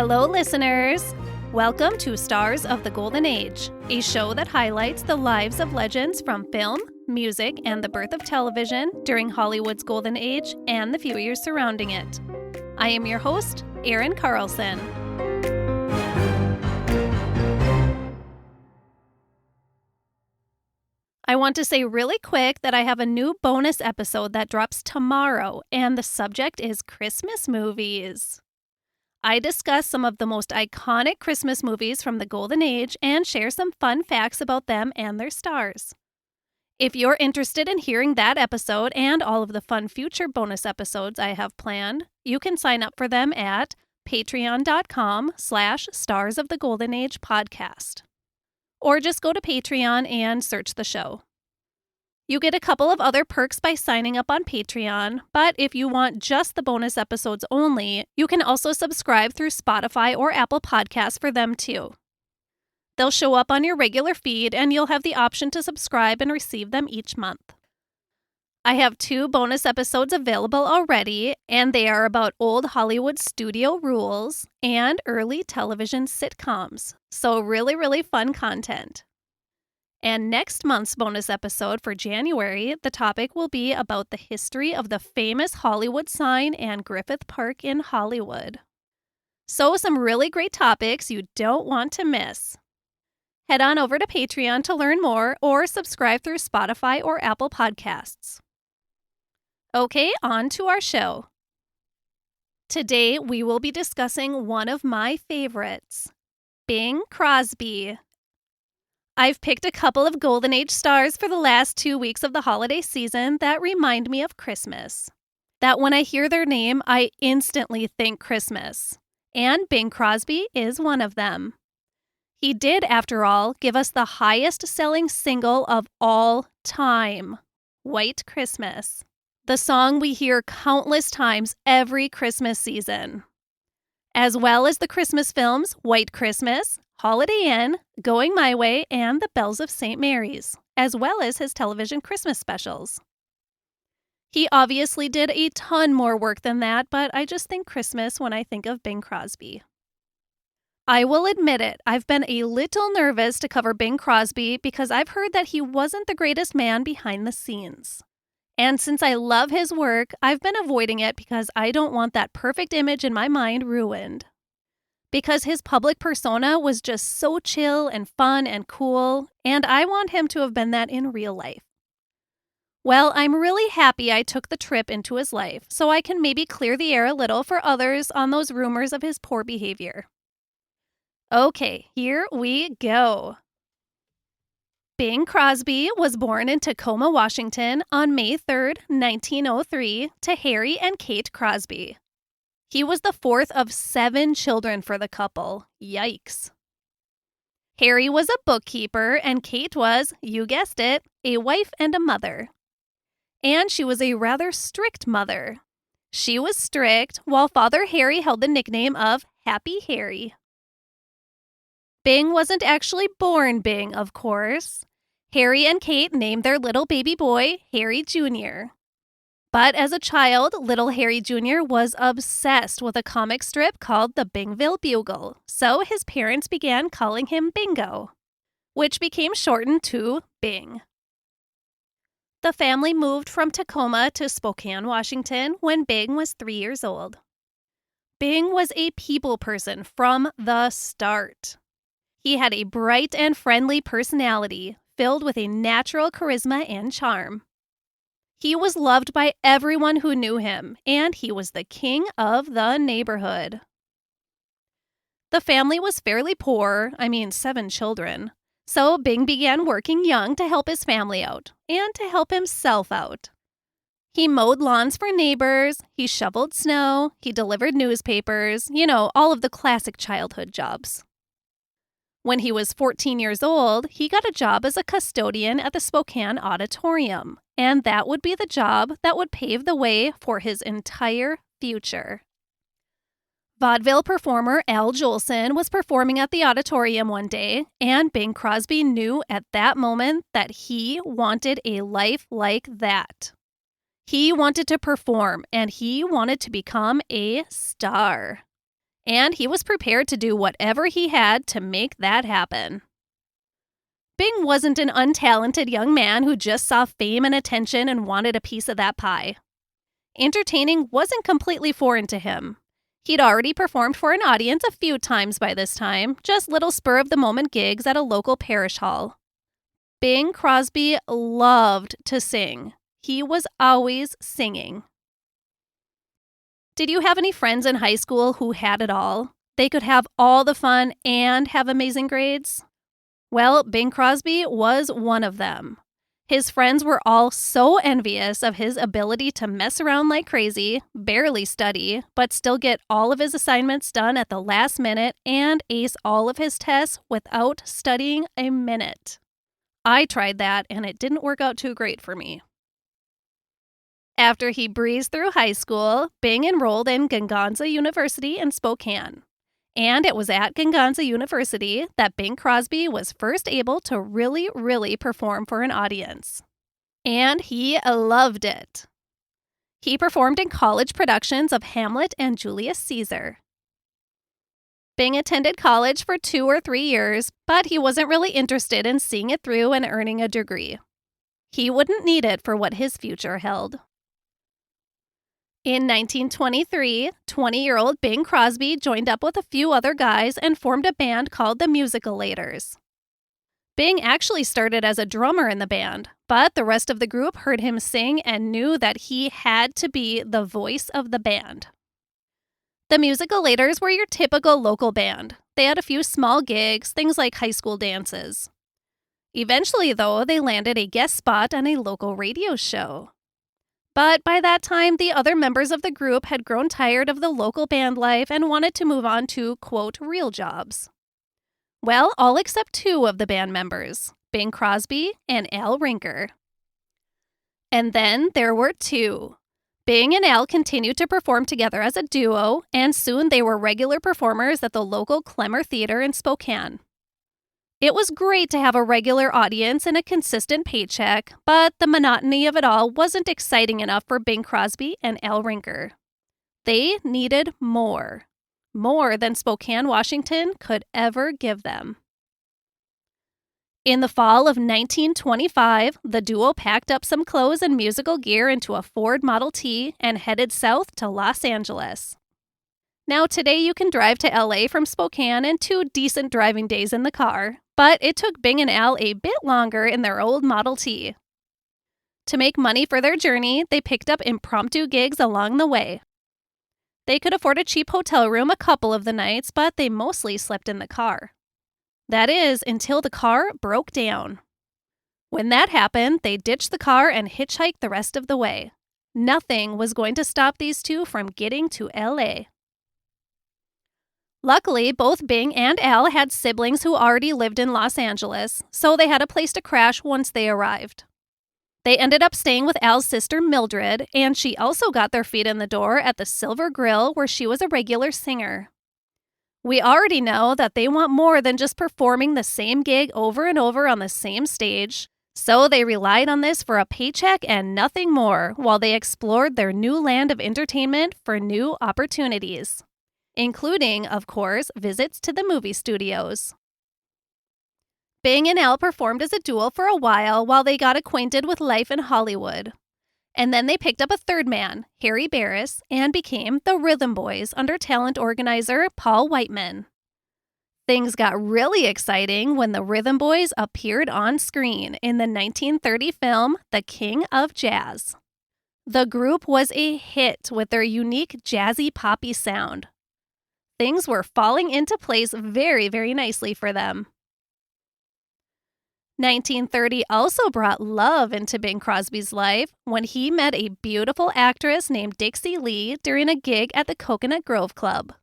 Hello, listeners! Welcome to Stars of the Golden Age, a show that highlights the lives of legends from film, music, and the birth of television during Hollywood's golden age and the few years surrounding it. I am your host, Erin Carlson. I want to say really quick that I have a new bonus episode that drops tomorrow, and the subject is Christmas movies. I discuss some of the most iconic Christmas movies from the Golden Age and share some fun facts about them and their stars. If you're interested in hearing that episode and all of the fun future bonus episodes I have planned, you can sign up for them at patreon.com/Stars of the Golden Age podcast. Or just go to Patreon and search the show. You get a couple of other perks by signing up on Patreon, but if you want just the bonus episodes only, you can also subscribe through Spotify or Apple Podcasts for them too. They'll show up on your regular feed and you'll have the option to subscribe and receive them each month. I have 2 bonus episodes available already, and they are about old Hollywood studio rules and early television sitcoms. So really fun content. And next month's bonus episode for January, the topic will be about the history of the famous Hollywood sign and Griffith Park in Hollywood. So some really great topics you don't want to miss. Head on over to Patreon to learn more or subscribe through Spotify or Apple Podcasts. Okay, on to our show. Today, we will be discussing one of my favorites, Bing Crosby. I've picked a couple of Golden Age stars for the last 2 weeks of the holiday season that remind me of Christmas. That when I hear their name, I instantly think Christmas. And Bing Crosby is one of them. He did, after all, give us the highest-selling single of all time, White Christmas. The song we hear countless times every Christmas season. As well as the Christmas films White Christmas, Holiday Inn, Going My Way, and The Bells of St. Mary's, as well as his television Christmas specials. He obviously did a ton more work than that, but I just think Christmas when I think of Bing Crosby. I will admit it, I've been a little nervous to cover Bing Crosby because I've heard that he wasn't the greatest man behind the scenes. And since I love his work, I've been avoiding it because I don't want that perfect image in my mind ruined. Because his public persona was just so chill and fun and cool, and I want him to have been that in real life. Well, I'm really happy I took the trip into his life, so I can maybe clear the air a little for others on those rumors of his poor behavior. Okay, here we go. Bing Crosby was born in Tacoma, Washington on May 3rd, 1903, to Harry and Kate Crosby. He was the 4th of 7 children for the couple. Yikes. Harry was a bookkeeper and Kate was, you guessed it, a wife and a mother. And she was a rather strict mother. She was strict, while Father Harry held the nickname of Happy Harry. Bing wasn't actually born Bing, of course. Harry and Kate named their little baby boy Harry Jr. But as a child, little Harry Jr. was obsessed with a comic strip called the Bingville Bugle, so his parents began calling him Bingo, which became shortened to Bing. The family moved from Tacoma to Spokane, Washington when Bing was 3 years old. Bing was a people person from the start. He had a bright and friendly personality, filled with a natural charisma and charm. He was loved by everyone who knew him, and he was the king of the neighborhood. The family was fairly poor, 7 children, so Bing began working young to help his family out, and to help himself out. He mowed lawns for neighbors, he shoveled snow, he delivered newspapers, all of the classic childhood jobs. When he was 14 years old, he got a job as a custodian at the Spokane Auditorium, and that would be the job that would pave the way for his entire future. Vaudeville performer Al Jolson was performing at the auditorium one day, and Bing Crosby knew at that moment that he wanted a life like that. He wanted to perform, and he wanted to become a star. and he was prepared to do whatever he had to make that happen. Bing wasn't an untalented young man who just saw fame and attention and wanted a piece of that pie. Entertaining wasn't completely foreign to him. He'd already performed for an audience a few times by this time, just little spur-of-the-moment gigs at a local parish hall. Bing Crosby loved to sing. He was always singing. Did you have any friends in high school who had it all? They could have all the fun and have amazing grades? Well, Bing Crosby was one of them. His friends were all so envious of his ability to mess around like crazy, barely study, but still get all of his assignments done at the last minute and ace all of his tests without studying a minute. I tried that, and it didn't work out too great for me. After he breezed through high school, Bing enrolled in Gonzaga University in Spokane. And it was at Gonzaga University that Bing Crosby was first able to really perform for an audience. And he loved it. He performed in college productions of Hamlet and Julius Caesar. Bing attended college for 2 or 3 years, but he wasn't really interested in seeing it through and earning a degree. He wouldn't need it for what his future held. In 1923, 20-year-old Bing Crosby joined up with a few other guys and formed a band called the Musicalators. Bing actually started as a drummer in the band, but the rest of the group heard him sing and knew that he had to be the voice of the band. The Musicalators were your typical local band. They had a few small gigs, things like high school dances. Eventually, though, they landed a guest spot on a local radio show. But by that time, the other members of the group had grown tired of the local band life and wanted to move on to, quote, real jobs. Well, all except 2 of the band members, Bing Crosby and Al Rinker. And then there were 2. Bing and Al continued to perform together as a duo, and soon they were regular performers at the local Clemmer Theater in Spokane. It was great to have a regular audience and a consistent paycheck, but the monotony of it all wasn't exciting enough for Bing Crosby and Al Rinker. They needed more than Spokane, Washington could ever give them. In the fall of 1925, the duo packed up some clothes and musical gear into a Ford Model T and headed south to Los Angeles. Now, today you can drive to LA from Spokane in 2 decent driving days in the car, but it took Bing and Al a bit longer in their old Model T. To make money for their journey, they picked up impromptu gigs along the way. They could afford a cheap hotel room a couple of the nights, but they mostly slept in the car. That is, until the car broke down. When that happened, they ditched the car and hitchhiked the rest of the way. Nothing was going to stop these 2 from getting to LA. Luckily, both Bing and Al had siblings who already lived in Los Angeles, so they had a place to crash once they arrived. They ended up staying with Al's sister Mildred, and she also got their feet in the door at the Silver Grill, where she was a regular singer. We already know that they want more than just performing the same gig over and over on the same stage, so they relied on this for a paycheck and nothing more while they explored their new land of entertainment for new opportunities, including, of course, visits to the movie studios. Bing and Al performed as a duo for a while they got acquainted with life in Hollywood. And then they picked up a third man, Harry Barris, and became the Rhythm Boys under talent organizer Paul Whiteman. Things got really exciting when the Rhythm Boys appeared on screen in the 1930 film The King of Jazz. The group was a hit with their unique jazzy poppy sound. Things were falling into place very nicely for them. 1930 also brought love into Bing Crosby's life when he met a beautiful actress named Dixie Lee during a gig at the Coconut Grove Club.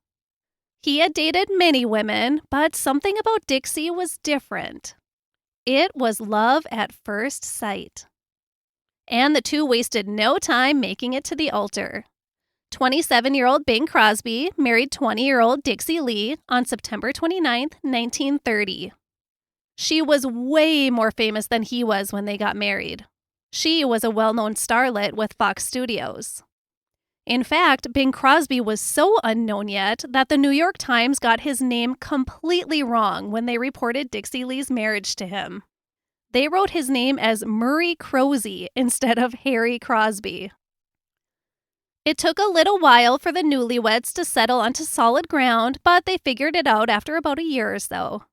He had dated many women, but something about Dixie was different. It was love at first sight. And the 2 wasted no time making it to the altar. 27-year-old Bing Crosby married 20-year-old Dixie Lee on September 29, 1930. She was way more famous than he was when they got married. She was a well-known starlet with Fox Studios. In fact, Bing Crosby was so unknown yet that the New York Times got his name completely wrong when they reported Dixie Lee's marriage to him. They wrote his name as Murray Crosby instead of Harry Crosby. It took a little while for the newlyweds to settle onto solid ground, but they figured it out after about a year or so.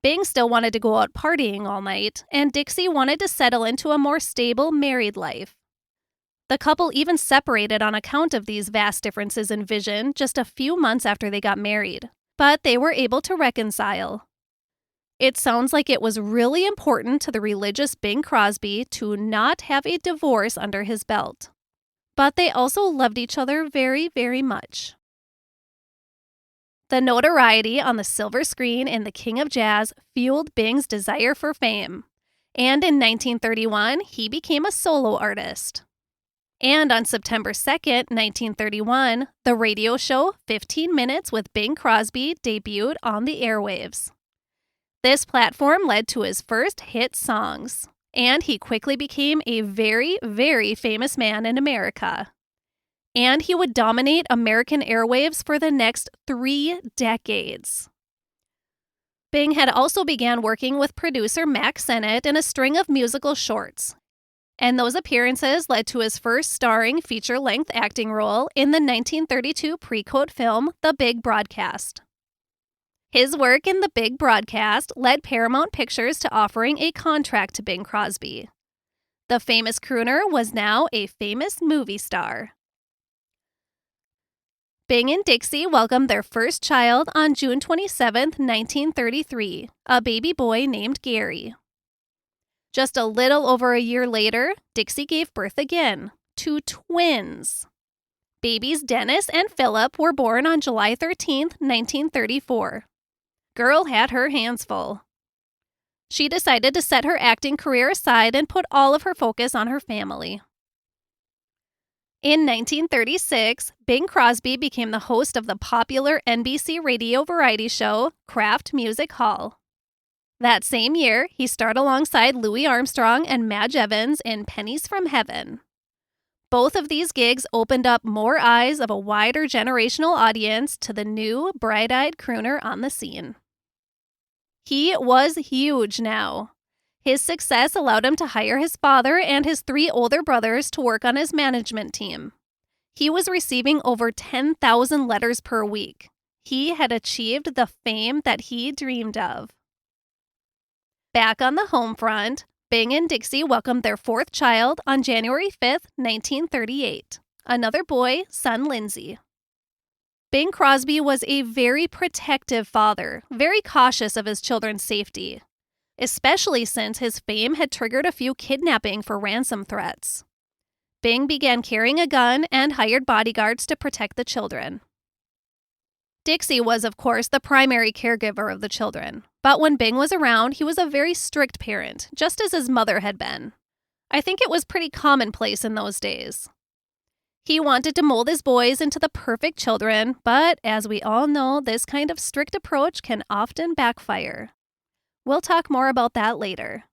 Bing still wanted to go out partying all night, and Dixie wanted to settle into a more stable married life. The couple even separated on account of these vast differences in vision just a few months after they got married, but they were able to reconcile. It sounds like it was really important to the religious Bing Crosby to not have a divorce under his belt. But they also loved each other very, very much. The notoriety on the silver screen in The King of Jazz fueled Bing's desire for fame, and in 1931, he became a solo artist. And on September 2nd, 1931, the radio show 15 Minutes with Bing Crosby debuted on the airwaves. This platform led to his first hit songs, and he quickly became a very, very famous man in America. And he would dominate American airwaves for the next 3 decades. Bing had also began working with producer Mack Sennett in a string of musical shorts, and those appearances led to his first starring feature-length acting role in the 1932 Precoat film The Big Broadcast. His work in The Big Broadcast led Paramount Pictures to offering a contract to Bing Crosby. The famous crooner was now a famous movie star. Bing and Dixie welcomed their first child on June 27, 1933, a baby boy named Gary. Just a little over a year later, Dixie gave birth again to twins. Babies Dennis and Philip were born on July 13, 1934. Girl had her hands full. She decided to set her acting career aside and put all of her focus on her family. In 1936, Bing Crosby became the host of the popular NBC radio variety show Kraft Music Hall. That same year, he starred alongside Louis Armstrong and Madge Evans in Pennies from Heaven. Both of these gigs opened up more eyes of a wider generational audience to the new, bright-eyed crooner on the scene. He was huge now. His success allowed him to hire his father and his 3 older brothers to work on his management team. He was receiving over 10,000 letters per week. He had achieved the fame that he dreamed of. Back on the home front, Bing and Dixie welcomed their 4th child on January 5, 1938, another boy, son Lindsay. Bing Crosby was a very protective father, very cautious of his children's safety, especially since his fame had triggered a few kidnapping for ransom threats. Bing began carrying a gun and hired bodyguards to protect the children. Dixie was, of course, the primary caregiver of the children, but when Bing was around, he was a very strict parent, just as his mother had been. I think it was pretty commonplace in those days. He wanted to mold his boys into the perfect children, but as we all know, this kind of strict approach can often backfire. We'll talk more about that later.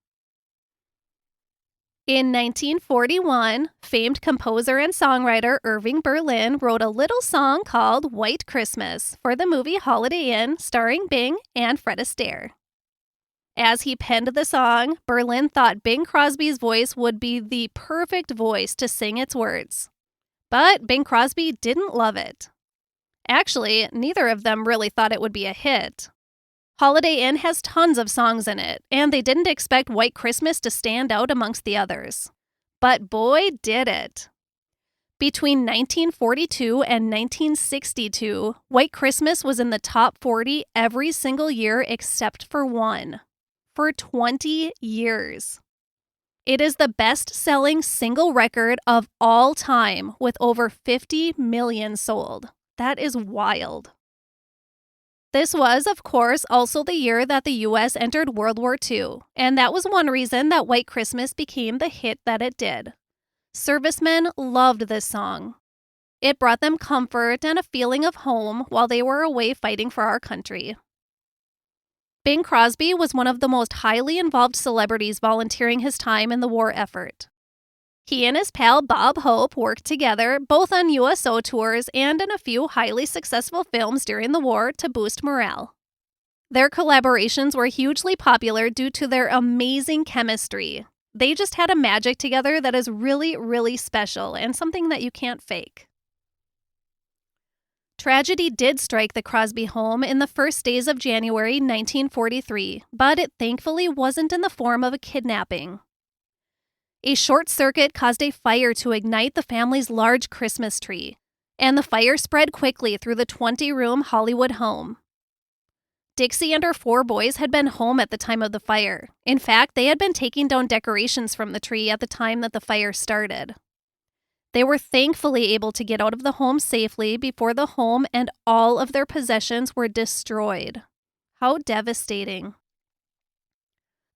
In 1941, famed composer and songwriter Irving Berlin wrote a little song called White Christmas for the movie Holiday Inn, starring Bing and Fred Astaire. As he penned the song, Berlin thought Bing Crosby's voice would be the perfect voice to sing its words. But Bing Crosby didn't love it. Actually, neither of them really thought it would be a hit. Holiday Inn has tons of songs in it, and they didn't expect White Christmas to stand out amongst the others. But boy, did it. Between 1942 and 1962, White Christmas was in the top 40 every single year except for one. For 20 years. It is the best-selling single record of all time, with over 50 million sold. That is wild. This was, of course, also the year that the U.S. entered World War II, and that was one reason that White Christmas became the hit that it did. Servicemen loved this song. It brought them comfort and a feeling of home while they were away fighting for our country. Bing Crosby was one of the most highly involved celebrities volunteering his time in the war effort. He and his pal Bob Hope worked together both on USO tours and in a few highly successful films during the war to boost morale. Their collaborations were hugely popular due to their amazing chemistry. They just had a magic together that is really, really special and something that you can't fake. Tragedy did strike the Crosby home in the first days of January 1943, but it thankfully wasn't in the form of a kidnapping. A short circuit caused a fire to ignite the family's large Christmas tree, and the fire spread quickly through the 20-room Hollywood home. Dixie and her 4 boys had been home at the time of the fire. In fact, they had been taking down decorations from the tree at the time that the fire started. They were thankfully able to get out of the home safely before the home and all of their possessions were destroyed. How devastating.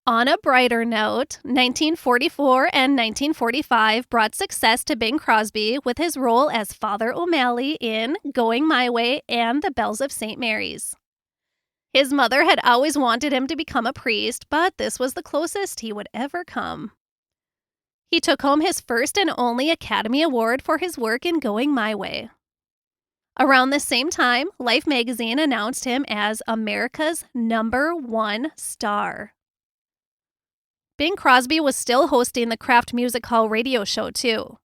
On a brighter note, 1944 and 1945 brought success to Bing Crosby with his role as Father O'Malley in Going My Way and The Bells of St. Mary's. His mother had always wanted him to become a priest, but this was the closest he would ever come. He took home his first and only Academy Award for his work in Going My Way. Around the same time, Life magazine announced him as America's #1 star. Bing Crosby was still hosting the Kraft Music Hall radio show, too.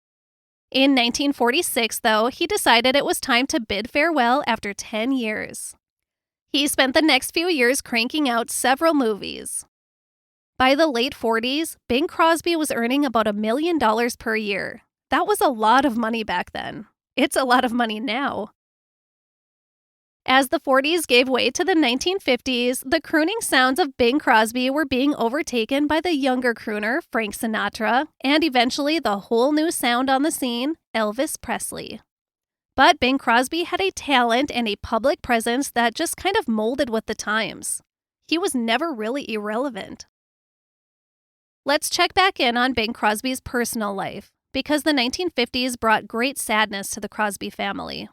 In 1946, though, he decided it was time to bid farewell after 10 years. He spent the next few years cranking out several movies. By the late 40s, Bing Crosby was earning about $1 million per year. That was a lot of money back then. It's a lot of money now. As the 40s gave way to the 1950s, the crooning sounds of Bing Crosby were being overtaken by the younger crooner, Frank Sinatra, and eventually the whole new sound on the scene, Elvis Presley. But Bing Crosby had a talent and a public presence that just kind of molded with the times. He was never really irrelevant. Let's check back in on Bing Crosby's personal life, because the 1950s brought great sadness to the Crosby family.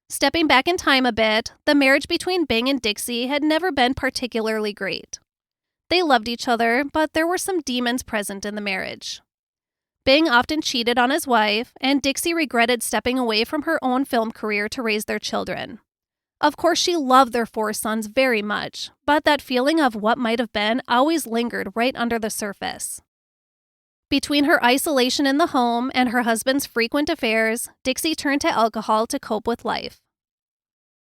Stepping back in time a bit, the marriage between Bing and Dixie had never been particularly great. They loved each other, but there were some demons present in the marriage. Bing often cheated on his wife, and Dixie regretted stepping away from her own film career to raise their children. Of course, she loved their 4 sons very much, but that feeling of what might have been always lingered right under the surface. Between her isolation in the home and her husband's frequent affairs, Dixie turned to alcohol to cope with life.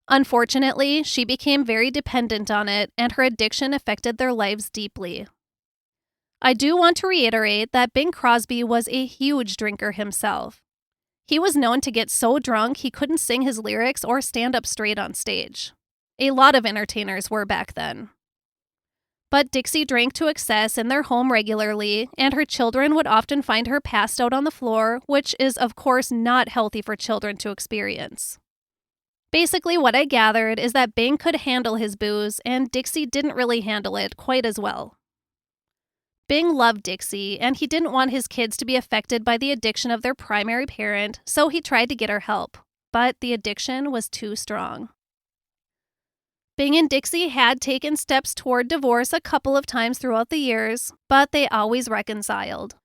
Unfortunately, she became very dependent on it, and her addiction affected their lives deeply. I do want to reiterate that Bing Crosby was a huge drinker himself. He was known to get so drunk he couldn't sing his lyrics or stand up straight on stage. A lot of entertainers were back then. But Dixie drank to excess in their home regularly, and her children would often find her passed out on the floor, which is of course not healthy for children to experience. Basically, what I gathered is that Bing could handle his booze, and Dixie didn't really handle it quite as well. Bing loved Dixie, and he didn't want his kids to be affected by the addiction of their primary parent, so he tried to get her help, but the addiction was too strong. Bing and Dixie had taken steps toward divorce a couple of times throughout the years, but they always reconciled.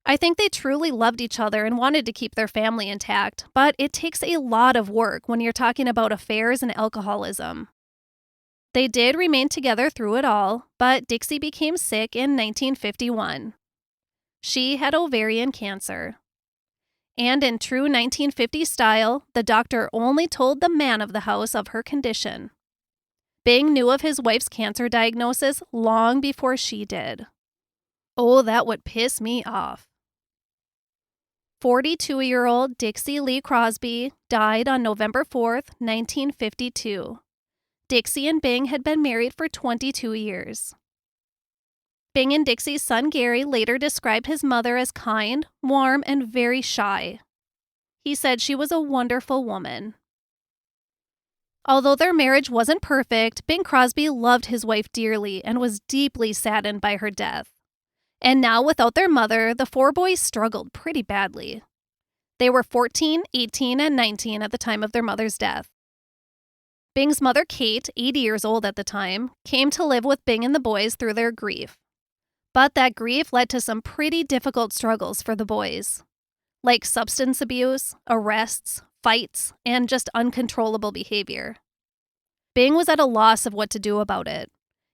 I think they truly loved each other and wanted to keep their family intact, but it takes a lot of work when you're talking about affairs and alcoholism. They did remain together through it all, but Dixie became sick in 1951. She had ovarian cancer. And in true 1950s style, the doctor only told the man of the house of her condition. Bing knew of his wife's cancer diagnosis long before she did. Oh, that would piss me off. 42-year-old Dixie Lee Crosby died on November 4th, 1952. Dixie and Bing had been married for 22 years. Bing and Dixie's son Gary later described his mother as kind, warm, and very shy. He said she was a wonderful woman. Although their marriage wasn't perfect, Bing Crosby loved his wife dearly and was deeply saddened by her death. And now, without their mother, the 4 boys struggled pretty badly. They were 14, 18, and 19 at the time of their mother's death. Bing's mother, Kate, 80 years old at the time, came to live with Bing and the boys through their grief. But that grief led to some pretty difficult struggles for the boys, like substance abuse, arrests, fights, and just uncontrollable behavior. Bing was at a loss of what to do about it.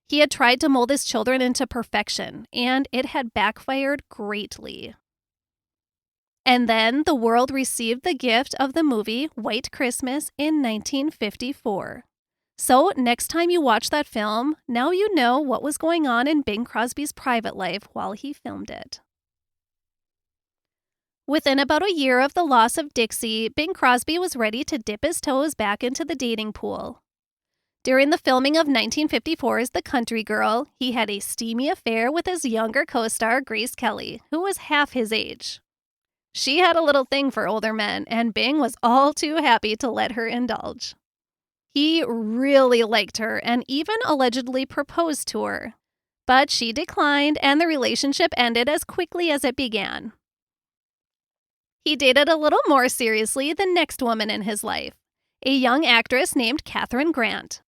He had tried to mold his children into perfection, and it had backfired greatly. And then the world received the gift of the movie White Christmas in 1954. So next time you watch that film, now you know what was going on in Bing Crosby's private life while he filmed it. Within about a year of the loss of Dixie, Bing Crosby was ready to dip his toes back into the dating pool. During the filming of 1954's The Country Girl, he had a steamy affair with his younger co-star Grace Kelly, who was half his age. She had a little thing for older men, and Bing was all too happy to let her indulge. He really liked her and even allegedly proposed to her. But she declined, and the relationship ended as quickly as it began. He dated a little more seriously the next woman in his life, a young actress named Kathryn Grant.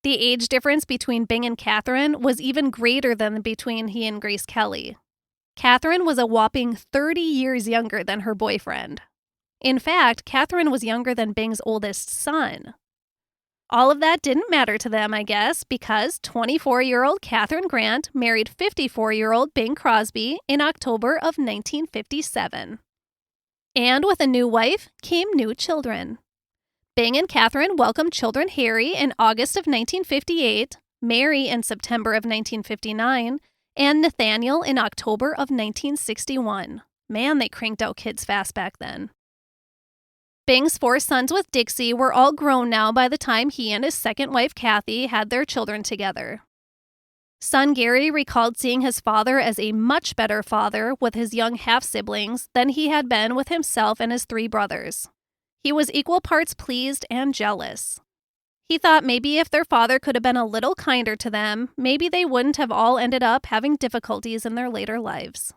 The age difference between Bing and Kathryn was even greater than between he and Grace Kelly. Kathryn was a whopping 30 years younger than her boyfriend. In fact, Kathryn was younger than Bing's oldest son. All of that didn't matter to them, I guess, because 24-year-old Kathryn Grant married 54-year-old Bing Crosby in October of 1957. And with a new wife came new children. Bing and Kathryn welcomed children Harry in August of 1958, Mary in September of 1959, and Nathaniel in October of 1961. Man, they cranked out kids fast back then. Bing's 4 sons with Dixie were all grown now by the time he and his second wife Kathy had their children together. Son Gary recalled seeing his father as a much better father with his young half-siblings than he had been with himself and his 3 brothers. He was equal parts pleased and jealous. He thought maybe if their father could have been a little kinder to them, maybe they wouldn't have all ended up having difficulties in their later lives.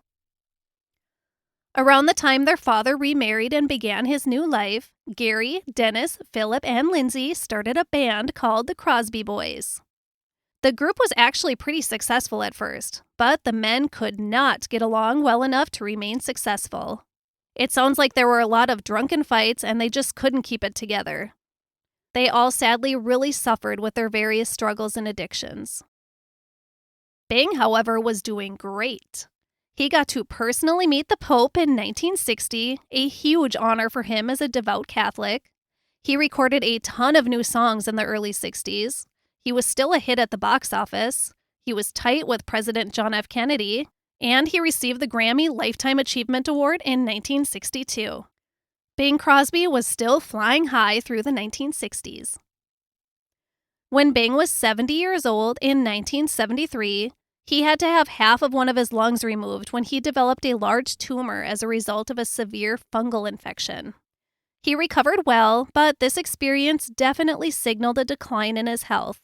Around the time their father remarried and began his new life, Gary, Dennis, Philip, and Lindsay started a band called the Crosby Boys. The group was actually pretty successful at first, but the men could not get along well enough to remain successful. It sounds like there were a lot of drunken fights and they just couldn't keep it together. They all sadly really suffered with their various struggles and addictions. Bing, however, was doing great. He got to personally meet the Pope in 1960, a huge honor for him as a devout Catholic. He recorded a ton of new songs in the early 60s. He was still a hit at the box office. He was tight with President John F. Kennedy. And he received the Grammy Lifetime Achievement Award in 1962. Bing Crosby was still flying high through the 1960s. When Bing was 70 years old in 1973, he had to have half of one of his lungs removed when he developed a large tumor as a result of a severe fungal infection. He recovered well, but this experience definitely signaled a decline in his health.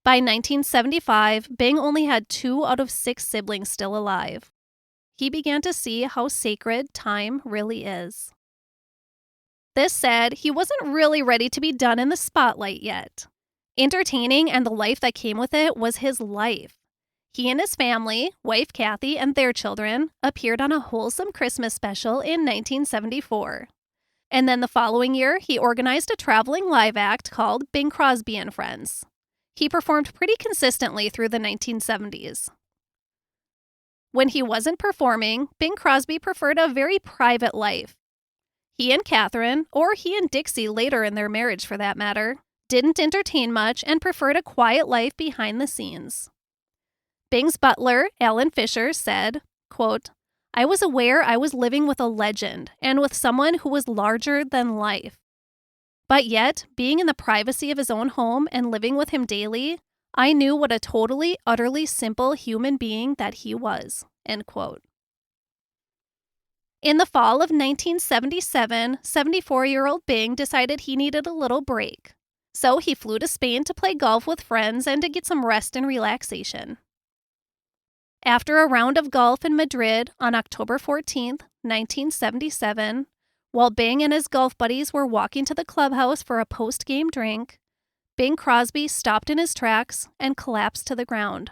By 1975, Bing only had 2 out of 6 siblings still alive. He began to see how sacred time really is. This said, he wasn't really ready to be done in the spotlight yet. Entertaining and the life that came with it was his life. He and his family, wife Kathy and their children, appeared on a wholesome Christmas special in 1974. And then the following year, he organized a traveling live act called Bing Crosby and Friends. He performed pretty consistently through the 1970s. When he wasn't performing, Bing Crosby preferred a very private life. He and Kathryn, or he and Dixie later in their marriage for that matter, didn't entertain much and preferred a quiet life behind the scenes. Bing's butler, Alan Fisher, said, quote, "I was aware I was living with a legend and with someone who was larger than life. But yet, being in the privacy of his own home and living with him daily, I knew what a totally, utterly simple human being that he was." End quote. In the fall of 1977, 74-year-old Bing decided he needed a little break. So he flew to Spain to play golf with friends and to get some rest and relaxation. After a round of golf in Madrid on October 14, 1977, while Bing and his golf buddies were walking to the clubhouse for a post-game drink, Bing Crosby stopped in his tracks and collapsed to the ground.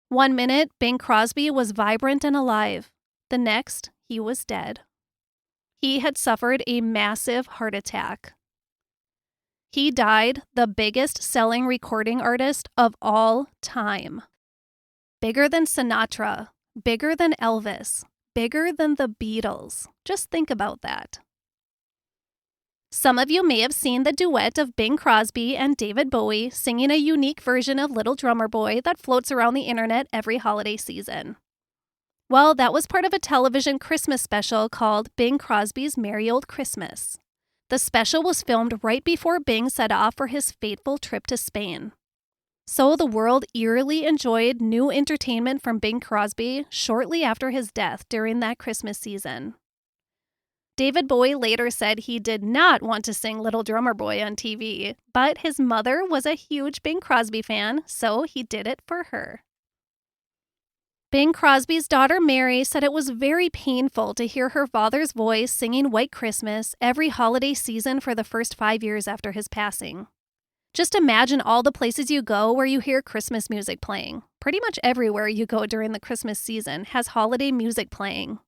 One minute, Bing Crosby was vibrant and alive. The next, he was dead. He had suffered a massive heart attack. He died the biggest selling recording artist of all time. Bigger than Sinatra, bigger than Elvis, bigger than the Beatles. Just think about that. Some of you may have seen the duet of Bing Crosby and David Bowie singing a unique version of Little Drummer Boy that floats around the internet every holiday season. Well, that was part of a television Christmas special called Bing Crosby's Merry Old Christmas. The special was filmed right before Bing set off for his fateful trip to Spain. So the world eerily enjoyed new entertainment from Bing Crosby shortly after his death during that Christmas season. David Bowie later said he did not want to sing Little Drummer Boy on TV, but his mother was a huge Bing Crosby fan, so he did it for her. Bing Crosby's daughter Mary said it was very painful to hear her father's voice singing White Christmas every holiday season for the first 5 years after his passing. Just imagine all the places you go where you hear Christmas music playing. Pretty much everywhere you go during the Christmas season has holiday music playing.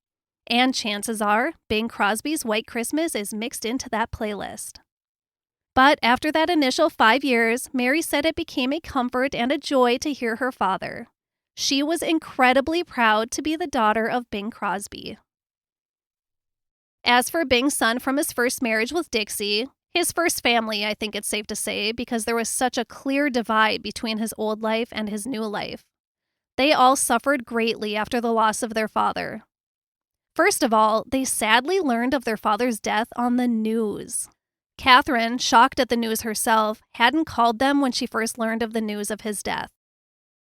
And chances are, Bing Crosby's White Christmas is mixed into that playlist. But after that initial 5 years, Mary said it became a comfort and a joy to hear her father. She was incredibly proud to be the daughter of Bing Crosby. As for Bing's son from his first marriage with Dixie, his first family, I think it's safe to say, because there was such a clear divide between his old life and his new life. They all suffered greatly after the loss of their father. First of all, they sadly learned of their father's death on the news. Catherine, shocked at the news herself, hadn't called them when she first learned of the news of his death.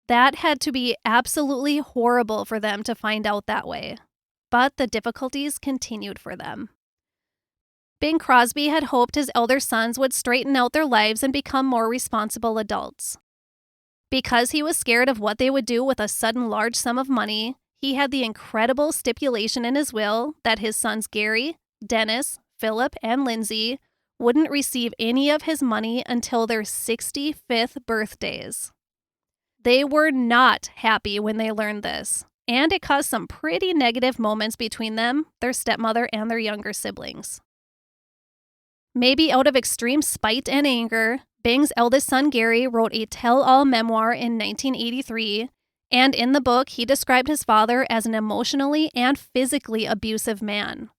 That had to be absolutely horrible for them to find out that way. But the difficulties continued for them. Bing Crosby had hoped his elder sons would straighten out their lives and become more responsible adults. Because he was scared of what they would do with a sudden large sum of money, he had the incredible stipulation in his will that his sons Gary, Dennis, Philip, and Lindsay wouldn't receive any of his money until their 65th birthdays. They were not happy when they learned this, and it caused some pretty negative moments between them, their stepmother, and their younger siblings. Maybe out of extreme spite and anger, Bing's eldest son Gary wrote a tell-all memoir in 1983, and in the book he described his father as an emotionally and physically abusive man.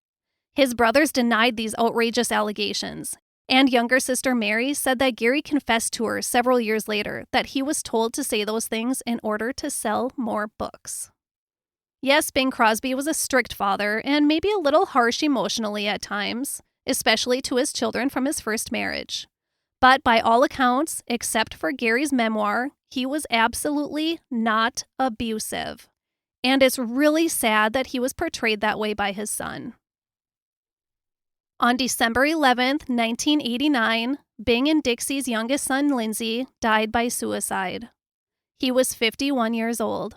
His brothers denied these outrageous allegations, and younger sister Mary said that Gary confessed to her several years later that he was told to say those things in order to sell more books. Yes, Bing Crosby was a strict father and maybe a little harsh emotionally at times, especially to his children from his first marriage. But by all accounts, except for Gary's memoir, he was absolutely not abusive. And it's really sad that he was portrayed that way by his son. On December 11th, 1989, Bing and Dixie's youngest son, Lindsay, died by suicide. He was 51 years old.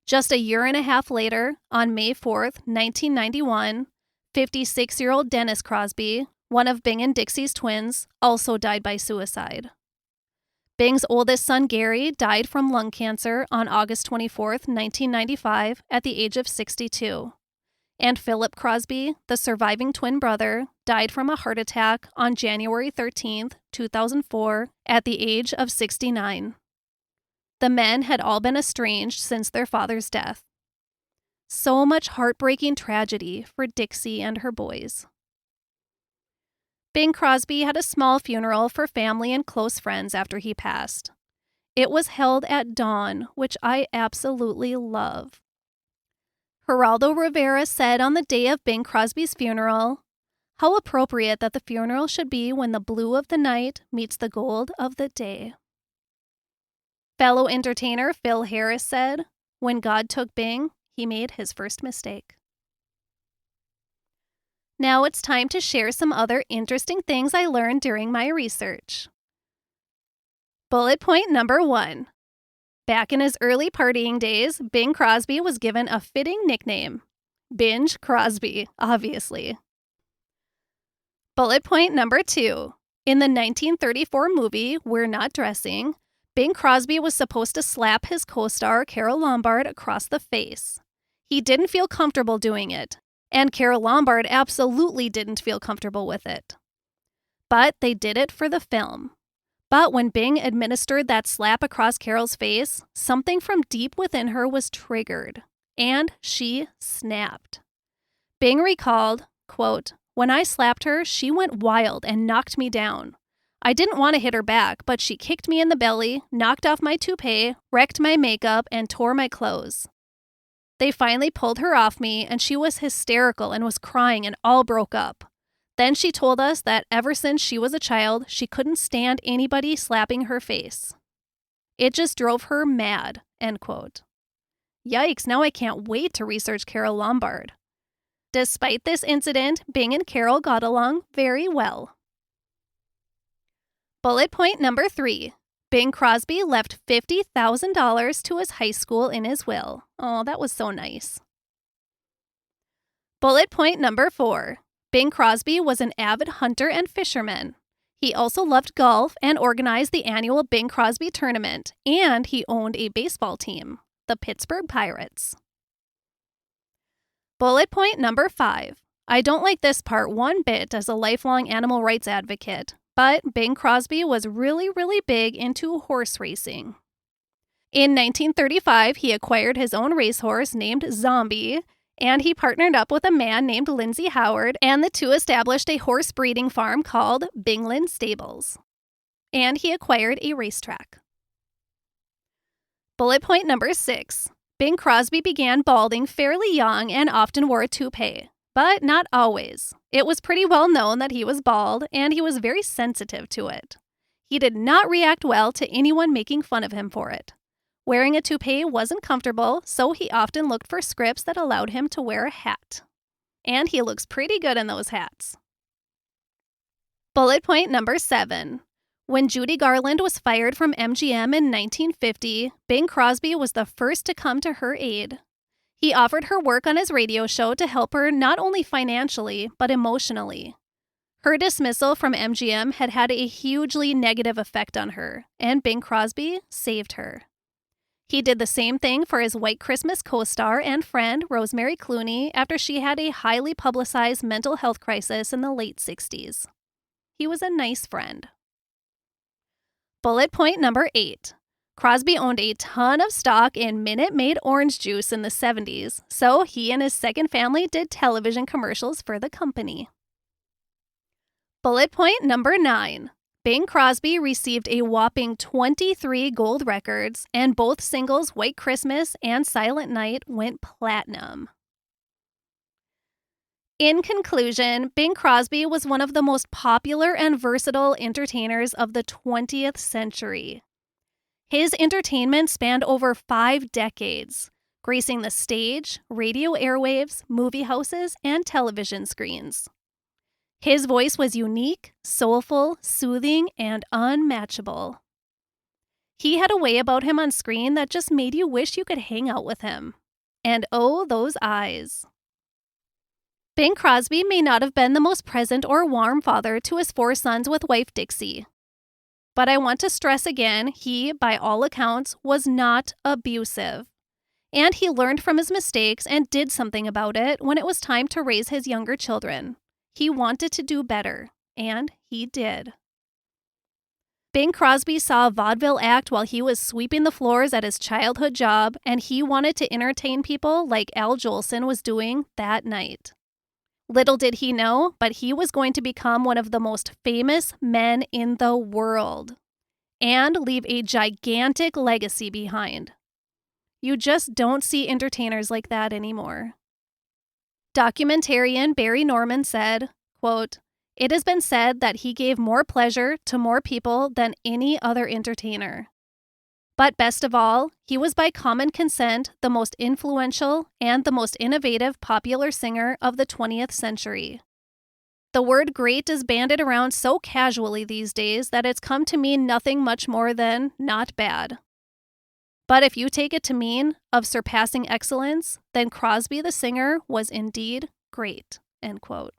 Just a year and a half later, on May 4th, 1991, 56-year-old Dennis Crosby, one of Bing and Dixie's twins, also died by suicide. Bing's oldest son, Gary, died from lung cancer on August 24th, 1995, at the age of 62. And Philip Crosby, the surviving twin brother, died from a heart attack on January 13th, 2004, at the age of 69. The men had all been estranged since their father's death. So much heartbreaking tragedy for Dixie and her boys. Bing Crosby had a small funeral for family and close friends after he passed. It was held at dawn, which I absolutely love. Geraldo Rivera said on the day of Bing Crosby's funeral, "How appropriate that the funeral should be when the blue of the night meets the gold of the day." Fellow entertainer Phil Harris said, "When God took Bing, he made his first mistake." Now it's time to share some other interesting things I learned during my research. Bullet point number 1. Back in his early partying days, Bing Crosby was given a fitting nickname. Binge Crosby, obviously. Bullet point number 2. In the 1934 movie We're Not Dressing, Bing Crosby was supposed to slap his co-star Carole Lombard across the face. He didn't feel comfortable doing it, and Carole Lombard absolutely didn't feel comfortable with it. But they did it for the film. But when Bing administered that slap across Carole's face, something from deep within her was triggered, and she snapped. Bing recalled, quote, "When I slapped her, she went wild and knocked me down. I didn't want to hit her back, but she kicked me in the belly, knocked off my toupee, wrecked my makeup, and tore my clothes. They finally pulled her off me, and she was hysterical and was crying and all broke up. Then she told us that ever since she was a child, she couldn't stand anybody slapping her face. It just drove her mad," end quote. Yikes, now I can't wait to research Carole Lombard. Despite this incident, Bing and Carole got along very well. Bullet point number 3. Bing Crosby left $50,000 to his high school in his will. Oh, that was so nice. Bullet point number 4. Bing Crosby was an avid hunter and fisherman. He also loved golf and organized the annual Bing Crosby tournament, and he owned a baseball team, the Pittsburgh Pirates. Bullet point number 5. I don't like this part one bit as a lifelong animal rights advocate, but Bing Crosby was really big into horse racing. In 1935, he acquired his own racehorse named Zombie, and he partnered up with a man named Lindsay Howard, and the two established a horse breeding farm called Bingland Stables. And he acquired a racetrack. Bullet point number 6. Bing Crosby began balding fairly young and often wore a toupee, but not always. It was pretty well known that he was bald, and he was very sensitive to it. He did not react well to anyone making fun of him for it. Wearing a toupee wasn't comfortable, so he often looked for scripts that allowed him to wear a hat. And he looks pretty good in those hats. Bullet point number 7. When Judy Garland was fired from MGM in 1950, Bing Crosby was the first to come to her aid. He offered her work on his radio show to help her not only financially, but emotionally. Her dismissal from MGM had had a hugely negative effect on her, and Bing Crosby saved her. He did the same thing for his White Christmas co-star and friend, Rosemary Clooney, after she had a highly publicized mental health crisis in the late 60s. He was a nice friend. Bullet point number 8. Crosby owned a ton of stock in Minute Maid orange juice in the 70s, so he and his second family did television commercials for the company. Bullet point number 9. Bing Crosby received a whopping 23 gold records, and both singles White Christmas and Silent Night went platinum. In conclusion, Bing Crosby was one of the most popular and versatile entertainers of the 20th century. His entertainment spanned over 5 decades, gracing the stage, radio airwaves, movie houses, and television screens. His voice was unique, soulful, soothing, and unmatchable. He had a way about him on screen that just made you wish you could hang out with him. And oh, those eyes. Bing Crosby may not have been the most present or warm father to his 4 sons with wife Dixie. But I want to stress again, he, by all accounts, was not abusive. And he learned from his mistakes and did something about it when it was time to raise his younger children. He wanted to do better, and he did. Bing Crosby saw a vaudeville act while he was sweeping the floors at his childhood job, and he wanted to entertain people like Al Jolson was doing that night. Little did he know, but he was going to become one of the most famous men in the world and leave a gigantic legacy behind. You just don't see entertainers like that anymore. Documentarian Barry Norman said, quote, "It has been said that he gave more pleasure to more people than any other entertainer. But best of all, he was by common consent the most influential and the most innovative popular singer of the 20th century. The word great is bandied around so casually these days that it's come to mean nothing much more than not bad. But if you take it to mean of surpassing excellence, then Crosby the singer was indeed great," end quote.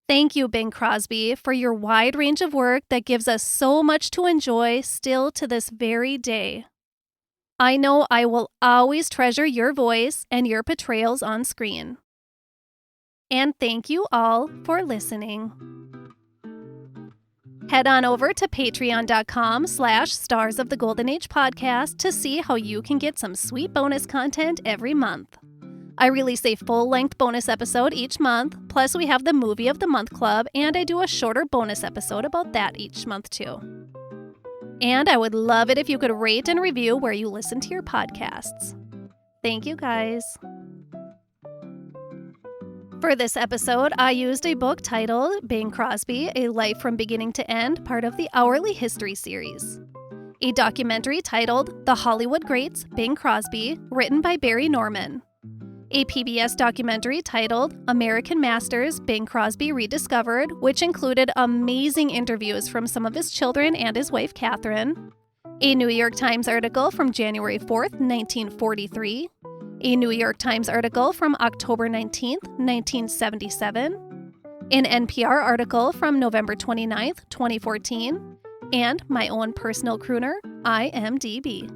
Thank you, Bing Crosby, for your wide range of work that gives us so much to enjoy still to this very day. I know I will always treasure your voice and your portrayals on screen. And thank you all for listening. Head on over to patreon.com/Stars of the Golden Age podcast to see how you can get some sweet bonus content every month. I release a full-length bonus episode each month, plus we have the Movie of the Month Club, and I do a shorter bonus episode about that each month too. And I would love it if you could rate and review where you listen to your podcasts. Thank you, guys. For this episode, I used a book titled Bing Crosby, A Life from Beginning to End, part of the Hourly History series. A documentary titled The Hollywood Greats, Bing Crosby, written by Barry Norman. A PBS documentary titled American Masters, Bing Crosby Rediscovered, which included amazing interviews from some of his children and his wife, Catherine. A New York Times article from January 4th, 1943. A New York Times article from October 19th, 1977. An NPR article from November 29th, 2014. And my own personal crooner, IMDB.